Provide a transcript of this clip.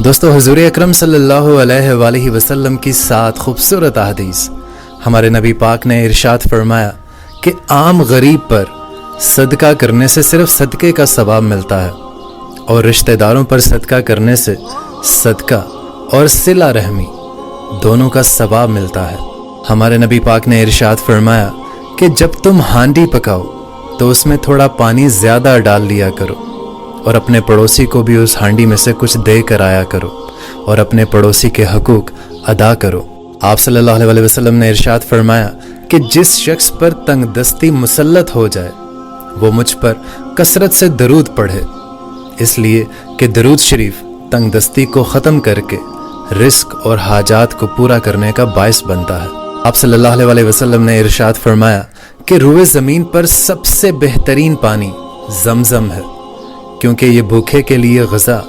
دوستو حضور اکرم صلی اللہ علیہ وآلہ وسلم کی 7 خوبصورت احادیث. ہمارے نبی پاک نے ارشاد فرمایا کہ عام غریب پر صدقہ کرنے سے صرف صدقے کا ثواب ملتا ہے، اور رشتہ داروں پر صدقہ کرنے سے صدقہ اور صلہ رحمی دونوں کا ثواب ملتا ہے. ہمارے نبی پاک نے ارشاد فرمایا کہ جب تم ہانڈی پکاؤ تو اس میں تھوڑا پانی زیادہ ڈال لیا کرو، اور اپنے پڑوسی کو بھی اس ہانڈی میں سے کچھ دے کر آیا کرو، اور اپنے پڑوسی کے حقوق ادا کرو. آپ صلی اللہ علیہ وسلم نے ارشاد فرمایا کہ جس شخص پر تنگ دستی مسلط ہو جائے وہ مجھ پر کثرت سے درود پڑھے، اس لیے کہ درود شریف تنگ دستی کو ختم کر کے رزق اور حاجات کو پورا کرنے کا باعث بنتا ہے. آپ صلی اللہ علیہ وسلم نے ارشاد فرمایا کہ روئے زمین پر سب سے بہترین پانی زمزم ہے، کیونکہ یہ بھوکے کے لیے غذا